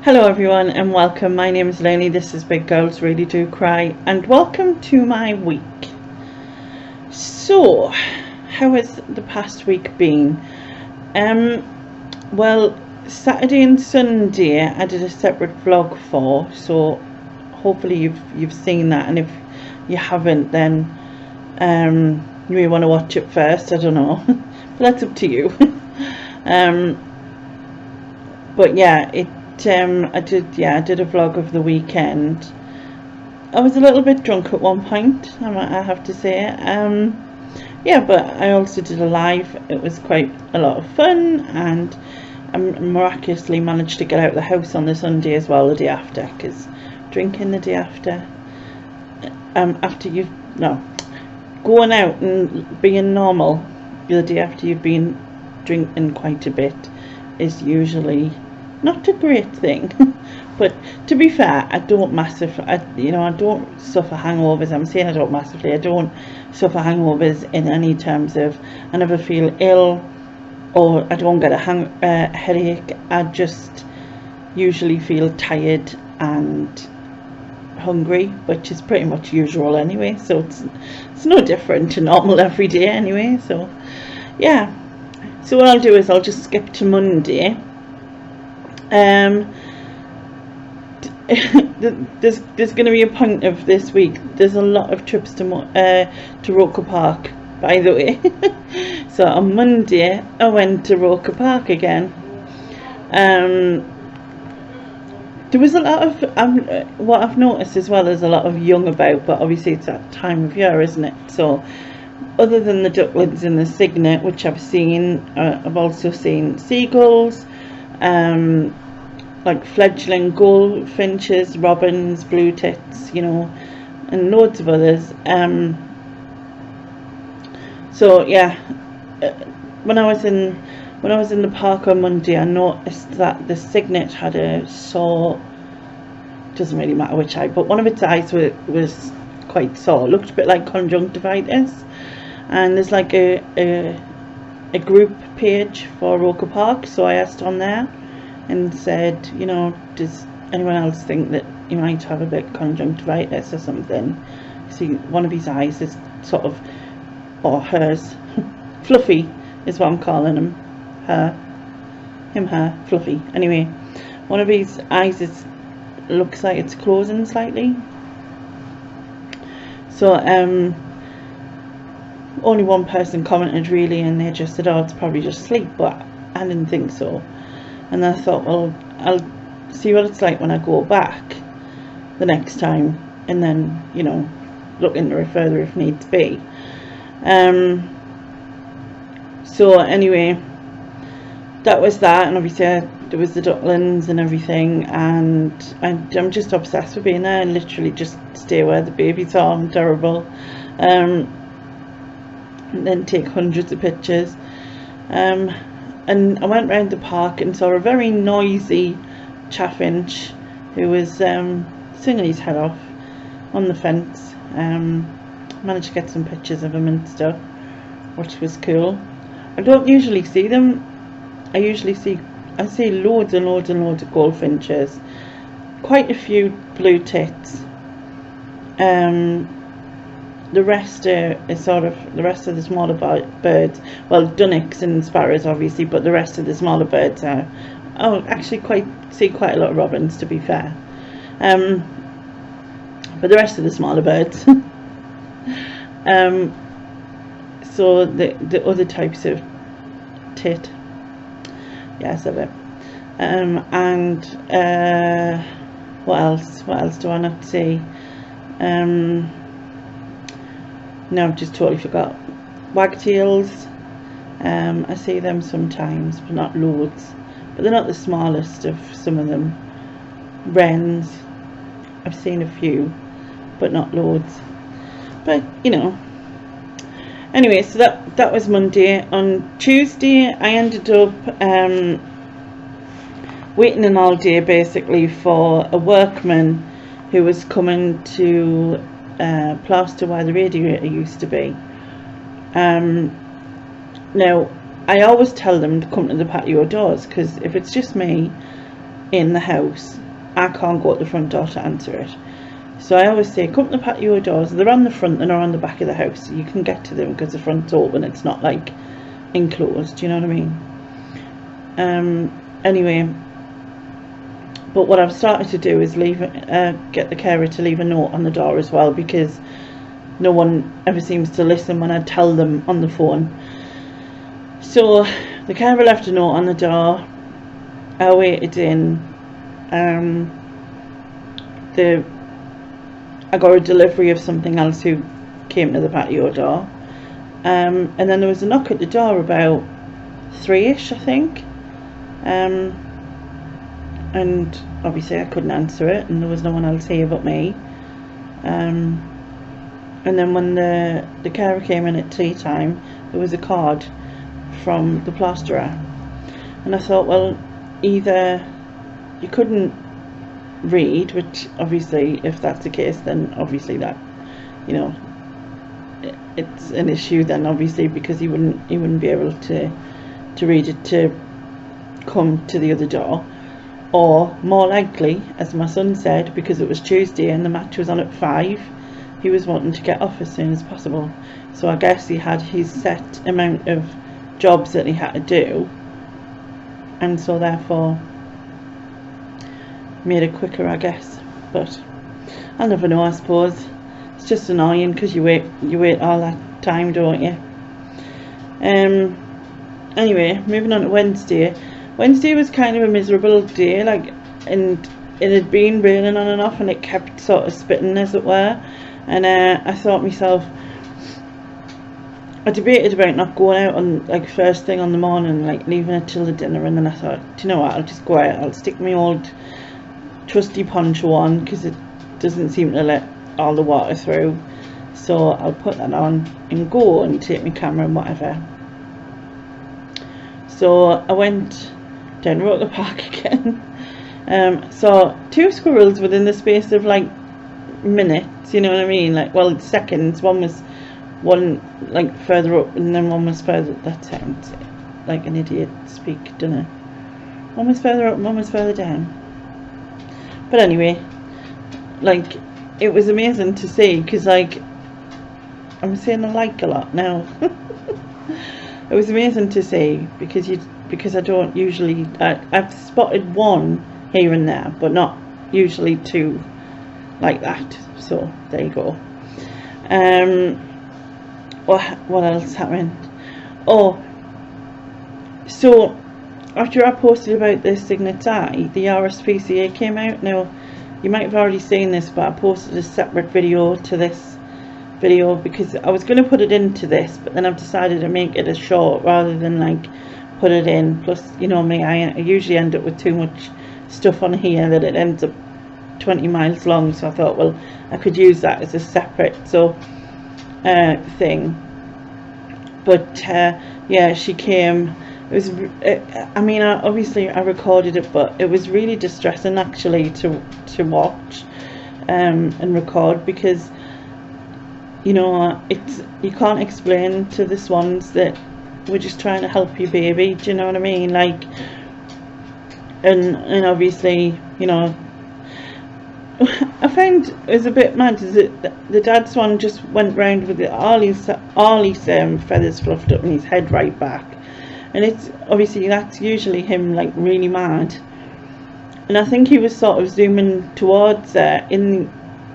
Hello everyone and welcome. My name is Lainey. This is Big Girls Really Do Cry and welcome to my week. So, how has the past week been? Well, Saturday and Sunday I did a separate vlog for, so hopefully you've seen that, and if you haven't then you may want to watch it first, I don't know. But that's up to you. But yeah, I did a vlog of the weekend. I was a little bit drunk at one point, I have to say. Yeah, but I also did a live. It was quite a lot of fun, and I miraculously managed to get out of the house on the Sunday as well, the day after, because drinking the day after, going out and being normal the day after you've been drinking quite a bit is usually not a great thing. But to be fair, I don't suffer hangovers. I'm saying I don't massively. I don't suffer hangovers in any terms of I never feel ill or I don't get a headache. I just usually feel tired and hungry, which is pretty much usual anyway. So it's no different to normal every day anyway. So yeah. So what I'll do is I'll just skip to Monday. There's going to be a point of this week. There's a lot of trips to Roker Park, by the way. So on Monday I went to Roker Park again. There was a lot of what I've noticed as well, there's a lot of young about, but obviously it's that time of year, isn't it? So other than the ducklings and the cygnet, which I've seen, I've also seen seagulls, like fledgling goldfinches, robins, blue tits, and loads of others. So yeah, when I was in the park on Monday, I noticed that the cygnet had a sore. Doesn't really matter which eye, but one of its eyes was quite sore. It looked a bit like conjunctivitis. And there's like a group page for Roker Park, so I asked on there and said, does anyone else think that he might have a bit of conjunctivitis or something? See, one of his eyes is sort of, or hers, fluffy is what I'm calling him. Her, fluffy. Anyway, one of his eyes looks like it's closing slightly. So only one person commented really, and they just said, oh, it's probably just sleep, but I didn't think so. And I thought, well, I'll see what it's like when I go back the next time, and then look into it further if needs be. So anyway, that was that, and obviously there was the ducklings and everything, and I'm just obsessed with being there and literally just stay where the babies are. I'm terrible. And then take hundreds of pictures. And I went round the park and saw a very noisy chaffinch who was singing his head off on the fence. Managed to get some pictures of him and stuff, which was cool. I don't usually see them. I see loads and loads and loads of goldfinches, quite a few blue tits. The rest is sort of the rest of the smaller birds. Well, dunnocks and sparrows obviously, but the rest of the smaller birds are. Oh, actually, see quite a lot of robins, to be fair. But the rest of the smaller birds. So the other types of tit. Yes, of it. And what else? What else do I not see? No, I've just totally forgot. Wagtails, I see them sometimes, but not loads. But they're not the smallest of some of them. Wrens, I've seen a few, but not loads. But anyway, so that was Monday. On Tuesday, I ended up waiting all day basically for a workman who was coming to plaster where the radiator used to be. Now I always tell them to come to the patio doors, because if it's just me, in the house, I can't go to the front door to answer it. So I always say, come to the patio doors. They're on the front and are on the back of the house. So you can get to them because the front's open. It's not like enclosed. You know what I mean? Anyway, but what I've started to do is get the carer to leave a note on the door as well, because no one ever seems to listen when I tell them on the phone. So the carer left a note on the door. I waited in. I got a delivery of something else who came to the patio door, and then there was a knock at the door about 3ish, I think, and obviously I couldn't answer it, and there was no one else here but me. And then when the carer came in at tea time, there was a card from the plasterer, and I thought, well, either you couldn't read, which obviously, if that's the case, then obviously that, you know, it's an issue then, obviously, because he wouldn't be able to read it to come to the other door. Or more likely, as my son said, because it was Tuesday and the match was on at 5, he was wanting to get off as soon as possible. So I guess he had his set amount of jobs that he had to do, and so therefore made it quicker, I guess. But I'll never know, I suppose. It's just annoying because you wait all that time, don't you? Anyway, moving on to Wednesday. Wednesday was kind of a miserable day, like, and it had been raining on and off, and it kept sort of spitting, as it were. And I thought myself, I debated about not going out on, like, first thing on the morning, like leaving it till the dinner, and then I thought, do you know what, I'll just go out, I'll stick my old trusty poncho on, because it doesn't seem to let all the water through, so I'll put that on and go and take my camera and whatever. So I went down Roker Park again. Saw 2 squirrels within the space of like minutes, you know what I mean, like, well, seconds. One like further up, and then one was further, that sounds like an idiot speak, don't it? One was further up and one was further down. But anyway, like, it was amazing to see, because, like, I'm saying I like a lot now. It was amazing to see, because I don't usually, I've spotted one here and there, but not usually 2 like that. So there you go. What else happened? Oh, so after I posted about the Signet Eye, the RSPCA came out. Now, you might have already seen this, but I posted a separate video to this video, because I was going to put it into this, but then I've decided to make it a short rather than like put it in. Plus, you know me, I usually end up with too much stuff on here that it ends up 20 miles long, so I thought, well, I could use that as a separate thing. But yeah, she came. It was, I mean, obviously I recorded it, but it was really distressing actually to watch and record, because, you know, you can't explain to the swans that we're just trying to help your baby. Do you know what I mean? Like, and obviously, you know, I found it was a bit mad is that the dad swan just went round with all his feathers fluffed up and his head right back, and it's obviously, that's usually him, like, really mad. And I think he was sort of zooming towards her in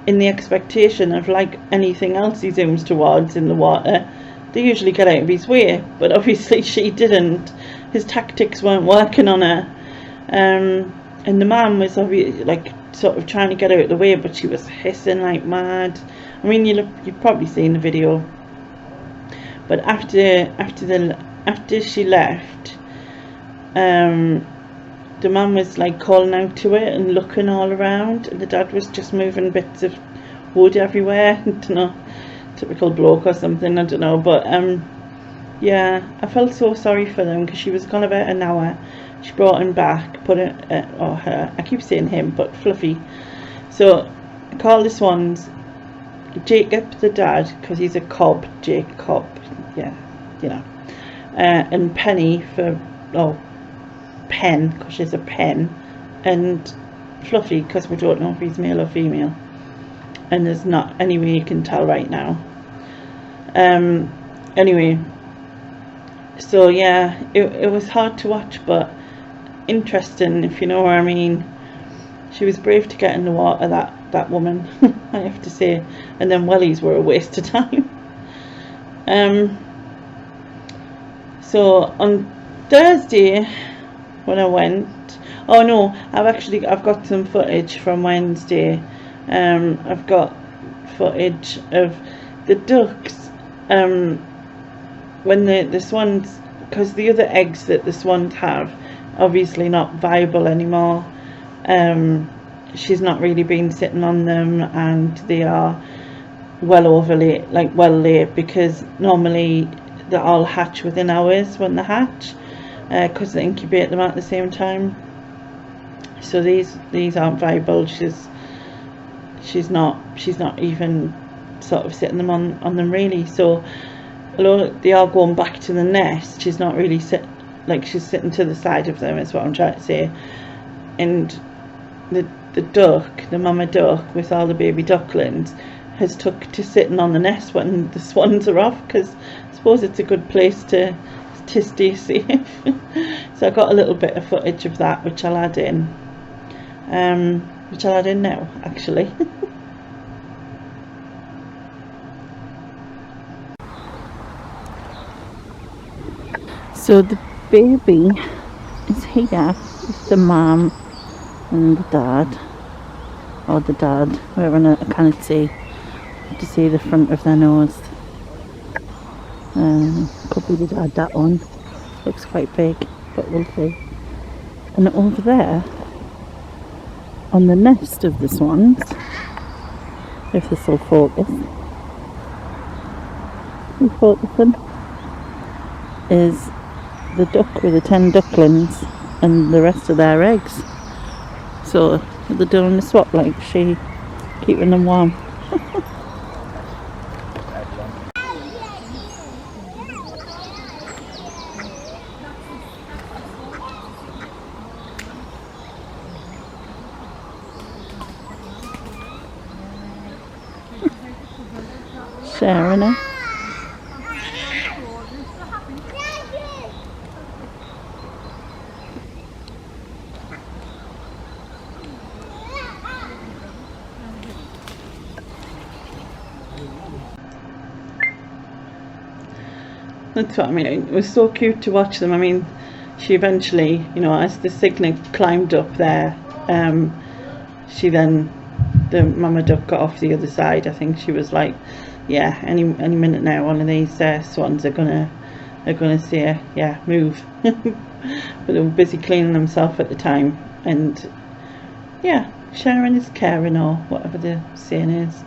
the expectation of, like anything else he zooms towards in the water, they usually get out of his way, but obviously she didn't. His tactics weren't working on her, and the man was obviously, like, sort of trying to get out of the way, but she was hissing like mad. I mean, you've probably seen the video. But after she left, the man was like calling out to it and looking all around, and the dad was just moving bits of wood everywhere. I don't know, typical bloke or something, I don't know. But yeah, I felt so sorry for them, because she was gone about an hour. She brought him back, put it, or her, I keep saying him, but Fluffy. So I call the swans Jacob the dad, because he's a cob, Jacob, yeah, you know, and Penny for, oh, Pen, because she's a pen, and fluffy, because we don't know if he's male or female, and there's not any way you can tell right now. Anyway, so yeah, it was hard to watch, but interesting, if you know what I mean. She was brave to get in the water, that woman, I have to say. And then wellies were a waste of time. So on Thursday when I went, oh no, I've got some footage from Wednesday. I've got footage of the ducks when the swans, because the other eggs that the swans have obviously not viable anymore. She's not really been sitting on them, and they are well late, because normally they all hatch within hours when they hatch, because they incubate them at the same time. So these aren't viable. She's not even sort of sitting them on them really. So although they are going back to the nest, she's not really she's sitting to the side of them, is what I'm trying to say. And the mama duck with all the baby ducklings has took to sitting on the nest when the swans are off, because I suppose it's a good place to stay safe. So I got a little bit of footage of that, which I'll add in. Which I'll add in now, actually. So the baby is here with the mum and the dad, or the dad, wherever I can't see to see the front of their nose. Could be the dad, that one looks quite big, but we'll see. And over there on the nest of the swans, if this will focus, is the duck with the 10 ducklings and the rest of their eggs. So they're doing the swap, like she keeping them warm. Sharing it. That's what I mean. It was so cute to watch them. I mean, she eventually, as the cygnet climbed up there, the mama duck got off the other side. I think she was like, yeah, any minute now one of these swans are gonna say, yeah, move. But they were busy cleaning themselves at the time, and yeah, sharing is caring, or whatever the saying is.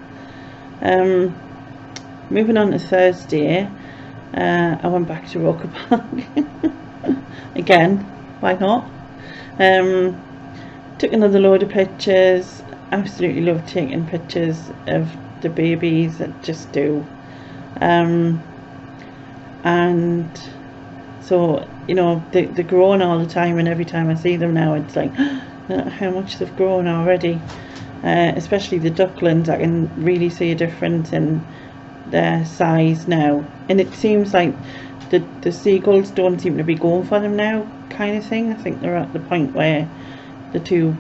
Moving on to Thursday, I went back to Roker Park again. Why not? Took another load of pictures. Absolutely love taking pictures of the babies. I just do. And so they're growing all the time, and every time I see them now, it's like how much they've grown already. Especially the ducklings, I can really see a difference in their size now, and it seems like the seagulls don't seem to be going for them now, kind of thing. I think they're at the point where they're too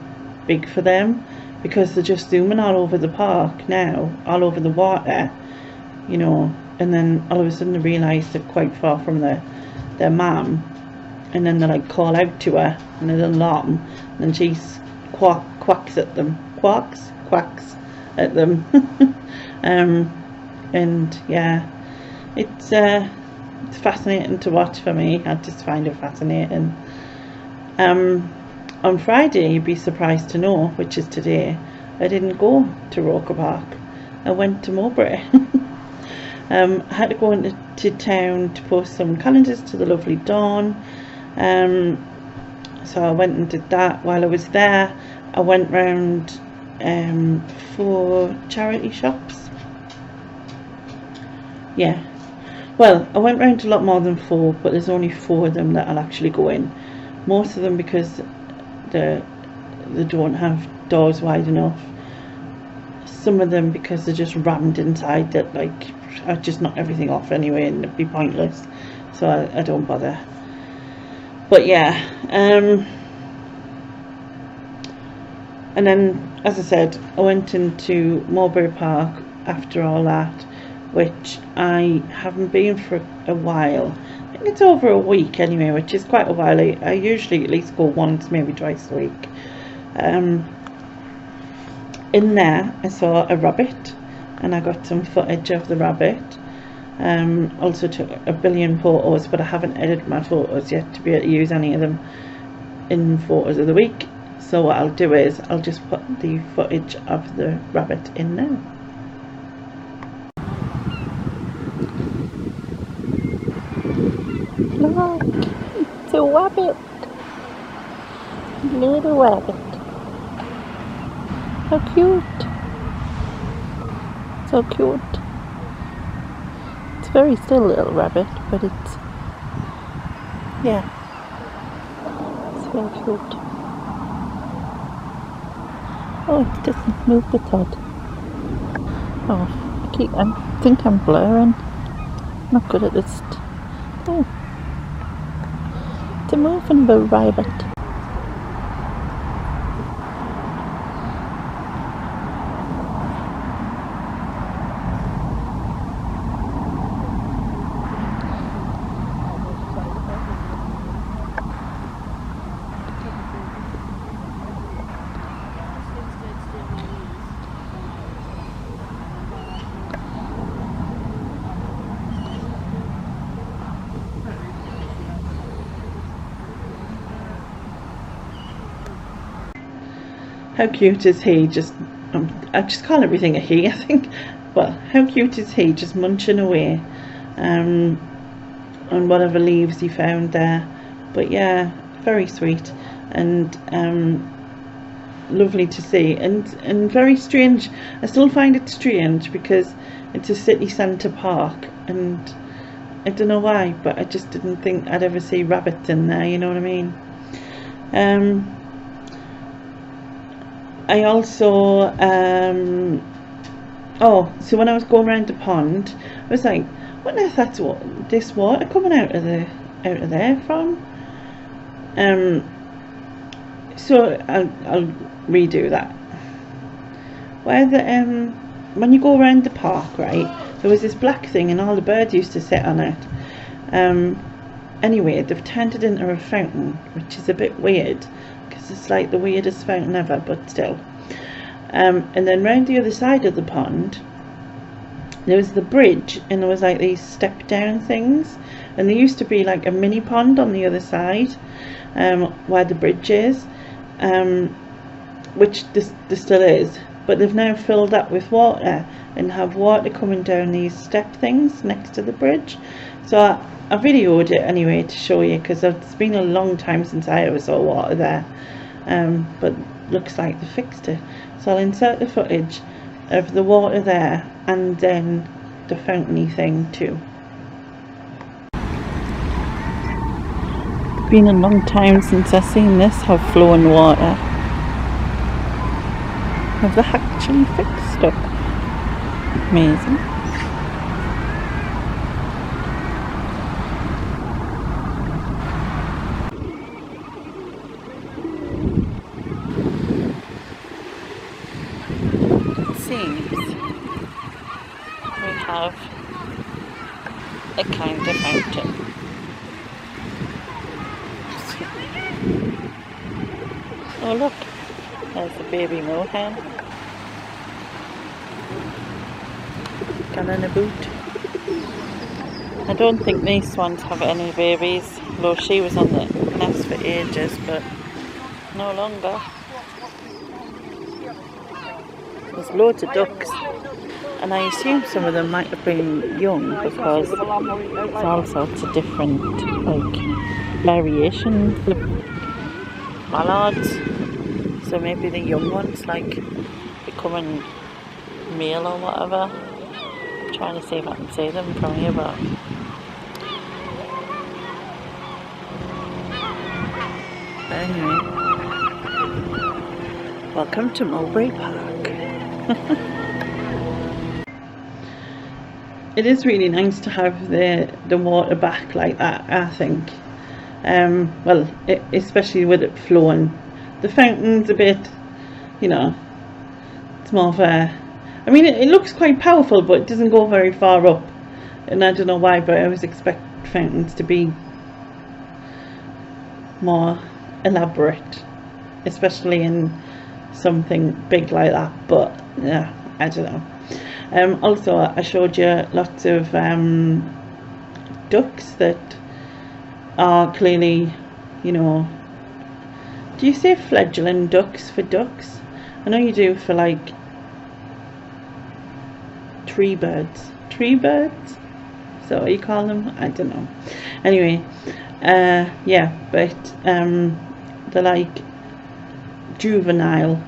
big for them, because they're just zooming all over the park now, all over the water, and then all of a sudden they realise they're quite far from their mum, and then they like call out to her, and there's an alarm, and she quacks at them, quacks at them. And yeah, it's fascinating to watch for me. I just find it fascinating. On Friday, you'd be surprised to know, which is today, I didn't go to Roker Park. I went to Mowbray. I had to go into town to post some calendars to the lovely Dawn. So I went and did that. While I was there, I went round 4 charity shops. Yeah, well, I went round to a lot more than 4, but there's only 4 of them that I'll actually go in. Most of them because the they don't have doors wide enough. Some of them, because they're just rammed inside, that like I just knock everything off anyway and it'd be pointless, so I don't bother. But yeah, and then, as I said, I went into Mulberry Park after all that, which I haven't been for a while. I think it's over a week anyway, which is quite a while. I usually at least go once, maybe twice a week. In there I saw a rabbit and I got some footage of the rabbit. Also took a billion photos, but I haven't edited my photos yet to be able to use any of them in photos of the week. So what I'll do is I'll just put the footage of the rabbit in now. Look, it's a rabbit. Little rabbit. How cute. So cute. It's very still, little rabbit, but it's, yeah, it's very cute. Oh, it doesn't move its head. Oh, I think I'm blurring. Not good at this. Oh, it's a moving rabbit. How cute is he? I just call everything a he, I think. But how cute is he, just munching away on whatever leaves he found there. But yeah, very sweet and lovely to see, and very strange. I still find it strange because it's a city centre park, and I don't know why, but I just didn't think I'd ever see rabbits in there, you know what I mean? I also so when I was going around the pond, I was like, what on earth that's this water coming out of there from? So I'll redo that. Where the when you go around the park, right, there was this black thing and all the birds used to sit on it. Anyway, they've turned it into a fountain, which is a bit weird because it's like the weirdest fountain ever, but still. And then round the other side of the pond there was the bridge, and there was like these step down things, and there used to be like a mini pond on the other side where the bridge is, which there still is, but they've now filled up with water and have water coming down these step things next to the bridge. So I videoed it anyway to show you, because it's been a long time since I ever saw water there, but looks like they fixed it. So I'll insert the footage of the water there and then the fountainy thing too. It's been a long time since I've seen this have flowing water. Have they actually fixed it? Amazing. Have a kind of fountain. Oh look, there's a baby moorhen. Got in a boot. I don't think these ones have any babies, though she was on the nest for ages, but no longer. There's loads of ducks. And I assume some of them might have been young, because there's all sorts of different variations of mallards. So maybe the young ones becoming male or whatever. I'm trying to see if I can see them from here, but anyway. Welcome to Mulberry Park. It is really nice to have the water back like that, I think. Well, especially with it flowing. The fountain's a bit, you know, it's more of a, I mean, it looks quite powerful, but it doesn't go very far up. And I don't know why, but I always expect fountains to be more elaborate, especially in something big like that. But yeah, I don't know. Also, I showed you lots of ducks that are clearly, you know, do you say fledgling ducks for ducks? I know you do for like tree birds, so what you call them, I don't know. Anyway, yeah, but they're like juvenile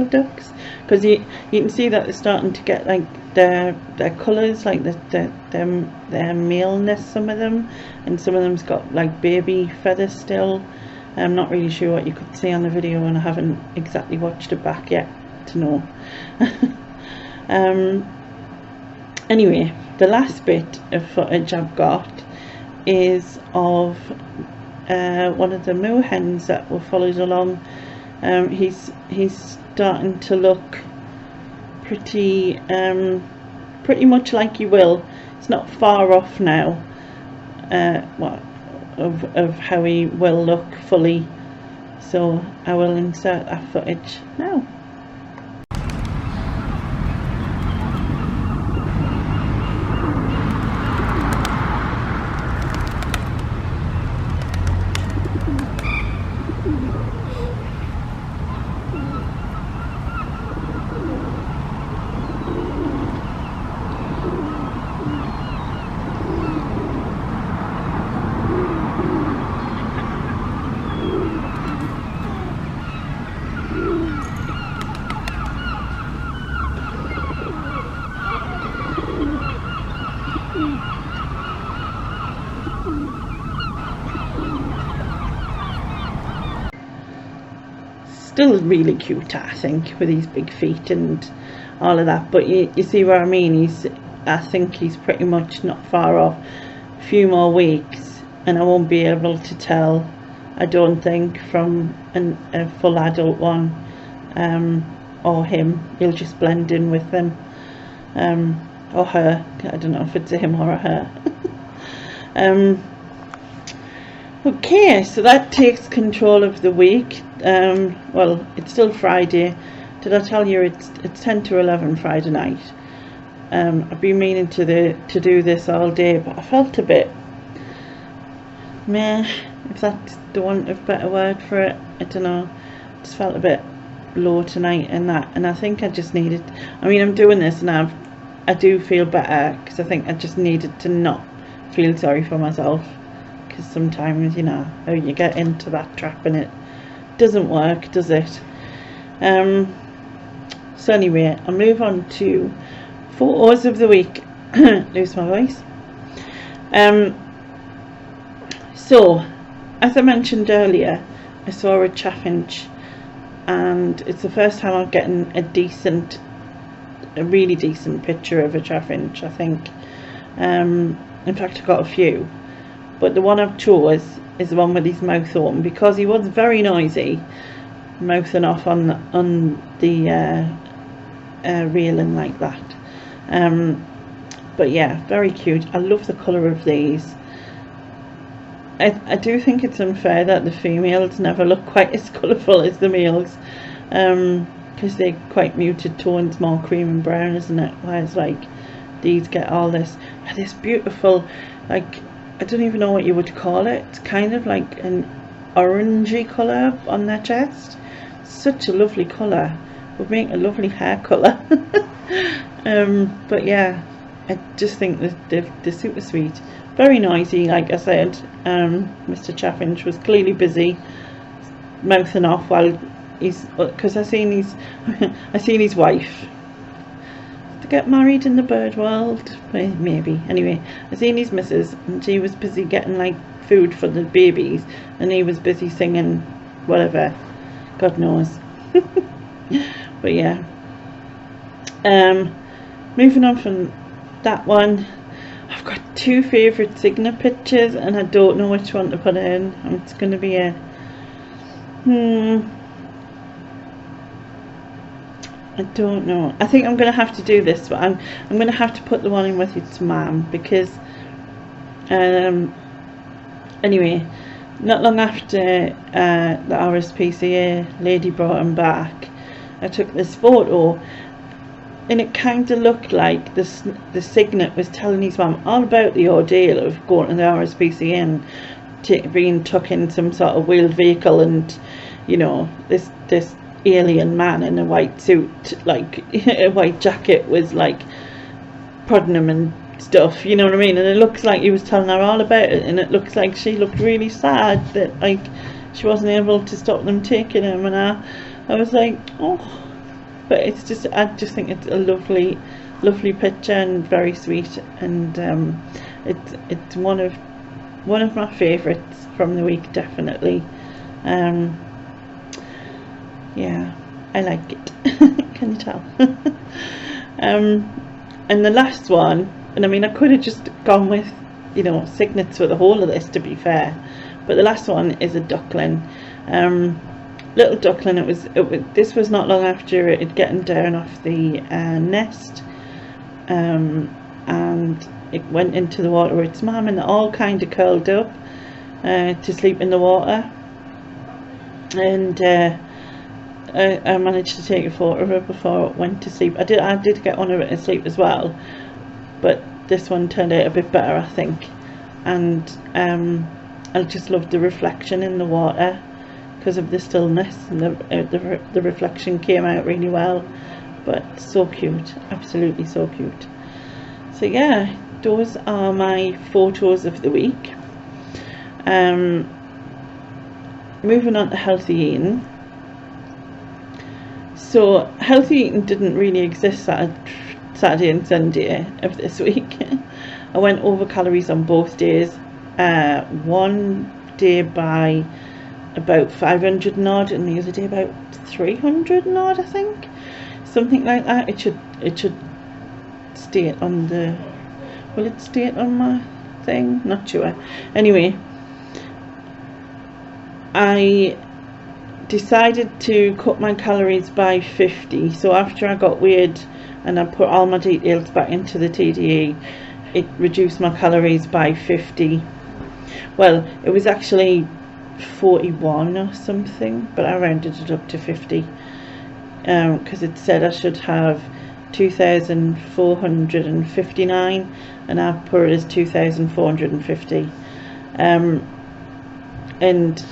ducks, because you can see that they're starting to get like their colours, like their maleness, some of them, and some of them's got like baby feathers still. I'm not really sure what you could see on the video, and I haven't exactly watched it back yet to know. Anyway, the last bit of footage I've got is of one of the moorhens that were followed along. He's starting to look pretty much like he will. It's not far off now. Of how he will look fully. So I will insert that footage now. Still really cute, I think, with his big feet and all of that, but you see what I mean. I think he's pretty much not far off. A few more weeks and I won't be able to tell, I don't think, from a full adult one, or him. He'll just blend in with them, or her. I don't know if it's a him or a her. Okay, so that takes control of the week. Well, it's still Friday. Did I tell you it's 10 to 11 Friday night? I've been meaning to do this all day, but I felt a bit meh, if that's the want of a better word for it. I don't know. Just felt a bit low tonight and that, and I think I just needed. I mean, I'm doing this and I do feel better, because I think I just needed to not feel sorry for myself. Because sometimes, you know, you get into that trap and it doesn't work, does it? So anyway, I'll move on to photos of the week. Lose my voice. So, as I mentioned earlier, I saw a chaffinch, and it's the first time I'm getting a really decent picture of a chaffinch, I think. In fact, I got a few. But the one I've chose is the one with his mouth open, because he was very noisy, mouthing off on the railing like that. But yeah, very cute. I love the colour of these. I do think it's unfair that the females never look quite as colourful as the males, because they're quite muted tones, more cream and brown, isn't it? Whereas like these get all this beautiful, like, I don't even know what you would call it. It's kind of like an orangey colour on their chest. Such a lovely colour. Would make a lovely hair colour. But yeah, I just think they're super sweet. Very noisy, like I said. Mr. Chaffinch was clearly busy mouthing off while because I seen his wife to get married in the bird world, maybe. Anyway, I seen his missus, and she was busy getting like food for the babies, and he was busy singing whatever, God knows. But yeah, moving on from that one, I've got two favourite Signet pictures and I don't know which one to put in. It's going to be a I don't know. I think I'm going to have to do this, but I'm going to have to put the one in with its mum, because anyway, not long after the RSPCA lady brought him back, I took this photo, and it kind of looked like the Signet was telling his mum all about the ordeal of going to the RSPCA and being tucked in some sort of wheeled vehicle, and you know, this alien man in a white suit, like a white jacket, was like prodding him and stuff, you know what I mean? And it looks like he was telling her all about it, and it looks like she looked really sad that like she wasn't able to stop them taking him, and I was like, oh. But it's just, I just think it's a lovely picture and very sweet, and it's one of my favourites from the week, definitely. Yeah, I like it. Can you tell? And the last one, and I mean, I could have just gone with, you know, Signets for the whole of this, to be fair, but the last one is a duckling. Little duckling. This was not long after it had gotten down off the nest, and it went into the water with its mum, and it all kind of curled up to sleep in the water, and I managed to take a photo of it before it went to sleep. I did get one of it asleep as well, but this one turned out a bit better, I think. And I just loved the reflection in the water because of the stillness, and the reflection came out really well. But so cute, absolutely so cute. So yeah, those are my photos of the week. Moving on to healthy eating. So healthy eating didn't really exist Saturday and Sunday of this week. I went over calories on both days. One day by about 500 and odd, and the other day about 300 and odd, I think, something like that. It should state on the, will it state on my thing? Not sure. Anyway, I decided to cut my calories by 50. So after I got weighed and I put all my details back into the TDE, it reduced my calories by 50. Well, it was actually 41 or something, but I rounded it up to 50 because it said I should have 2,459 and I put it as 2,450. And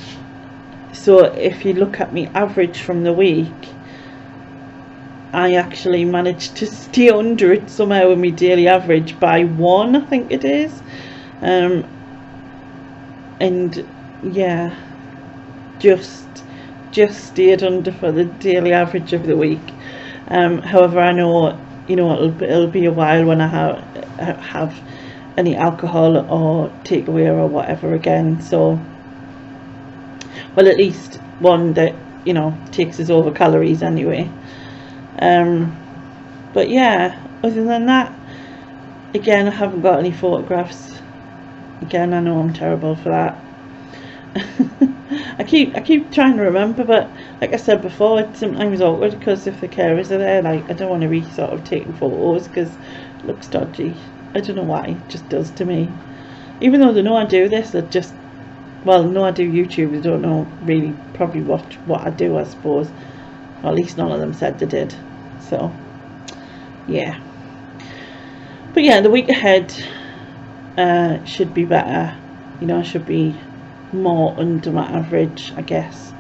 so if you look at me average from the week, I actually managed to stay under it somehow in my daily average by 1, I think it is. And yeah, just stayed under for the daily average of the week. However, I know, you know, it'll be a while when I have any alcohol or takeaway or whatever again. So, well, at least one that, you know, takes us over calories anyway. But yeah, other than that, again, I haven't got any photographs. Again, I know I'm terrible for that. I keep trying to remember, but like I said before, it's sometimes awkward because if the carers are there, like, I don't want to be sort of taking photos because it looks dodgy. I don't know why, it just does to me. Even though they know I do this, they just, well, no, I do YouTube, they don't know really probably what I do, I suppose. Or at least none of them said they did. So yeah, but yeah, the week ahead should be better. You know, I should be more under my average, I guess,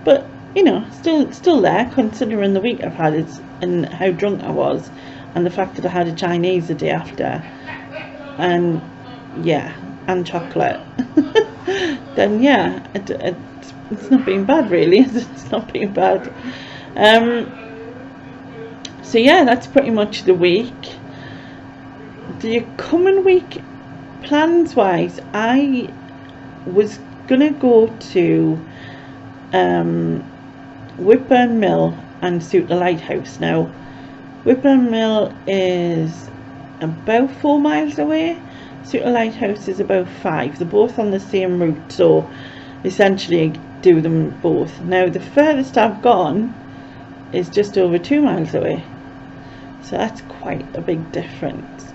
but you know, still there considering the week I've had it and how drunk I was, and the fact that I had a Chinese the day after, and yeah, and chocolate. Then yeah, it's not been bad really. It's not been bad. So yeah, that's pretty much the week. The coming week, plans wise, I was gonna go to Whitburn Mill and suit the lighthouse. Now Whitburn Mill is about 4 miles away. Suit the lighthouse is about 5. They're both on the same route, so essentially do them both. Now the furthest I've gone is just over 2 miles away, so that's quite a big difference,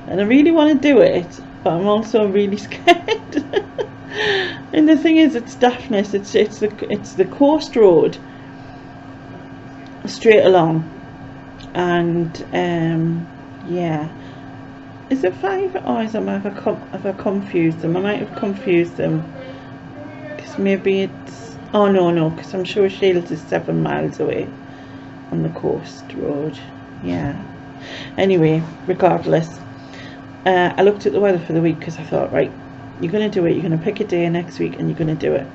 and I really want to do it, but I'm also really scared. And the thing is, it's daftness. It's the coast road straight along, and yeah, is it 5 or is it, have I confused them? I might have confused them, because maybe it's, oh no, because I'm sure Shields is 7 miles away on the coast road. Yeah, anyway, regardless, I looked at the weather for the week, because I thought, right, you're going to do it, you're going to pick a day next week and you're going to do it.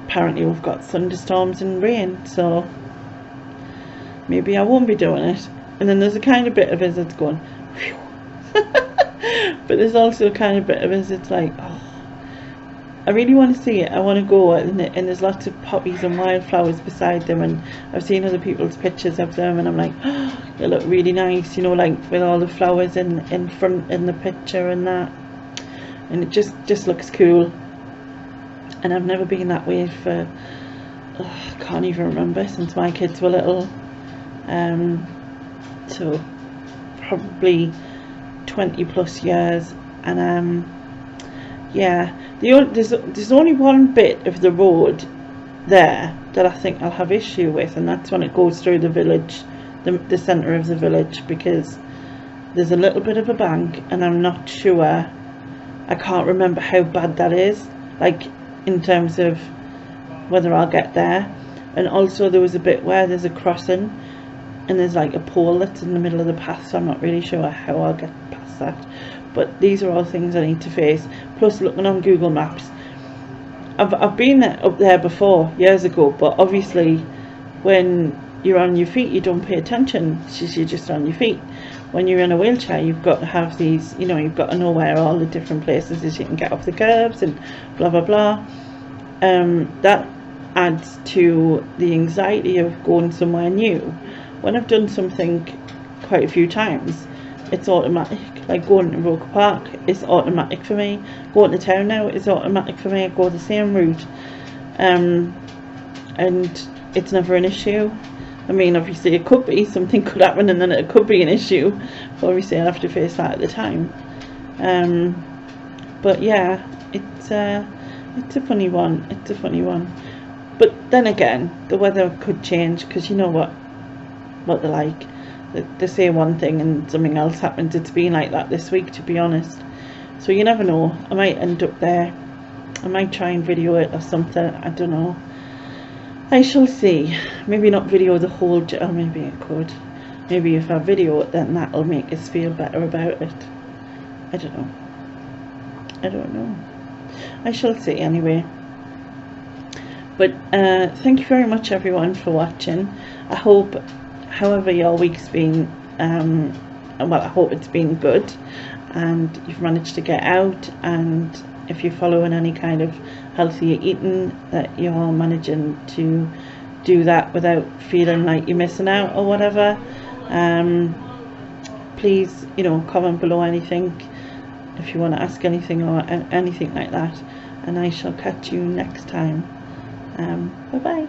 Apparently we've got thunderstorms and rain, so maybe I won't be doing it. And then there's a kind of bit of us that's going, phew. But there's also a kind of bit of us that's like, oh, I really want to see it, I want to go, and there's lots of poppies and wildflowers beside them, and I've seen other people's pictures of them, and I'm like, oh, they look really nice, you know, like with all the flowers in front in the picture and that, and it just looks cool. And I've never been that way for, I can't even remember, since my kids were little, so probably 20 plus years. And yeah, there's only one bit of the road there that I think I'll have issue with, and that's when it goes through the village, the centre of the village, because there's a little bit of a bank, and I'm not sure, I can't remember how bad that is, like in terms of whether I'll get there. And also there was a bit where there's a crossing and there's like a pole that's in the middle of the path, so I'm not really sure how I'll get past that. But these are all things I need to face. Plus, looking on Google Maps, I've been up there before years ago, but obviously when you're on your feet you don't pay attention, you're just on your feet. When you're in a wheelchair, you've got to have these, you know, you've got to know where all the different places is you can get off the curbs and blah blah blah. That adds to the anxiety of going somewhere new. When I've done something quite a few times, it's automatic. Like going to Roker Park is automatic for me. Going to town now is automatic for me. I go the same route, and it's never an issue. I mean, obviously it could be, something could happen and then it could be an issue, but obviously I'll have to face that at the time. But yeah, it's a funny one. It's a funny one. But then again, the weather could change, because you know what they're like. They say one thing and something else happens. It's been like that this week, to be honest. So you never know. I might end up there. I might try and video it or something. I don't know. I shall see. Maybe not video the whole, or maybe I could. Maybe if I video it, then that'll make us feel better about it. I don't know. I don't know. I shall see anyway. But thank you very much everyone for watching. I hope, however your week's been, well, I hope it's been good and you've managed to get out, and if you're following any kind of healthy eating, that you're managing to do that without feeling like you're missing out or whatever. Please, you know, comment below anything if you want to ask anything or anything like that, and I shall catch you next time. Bye bye.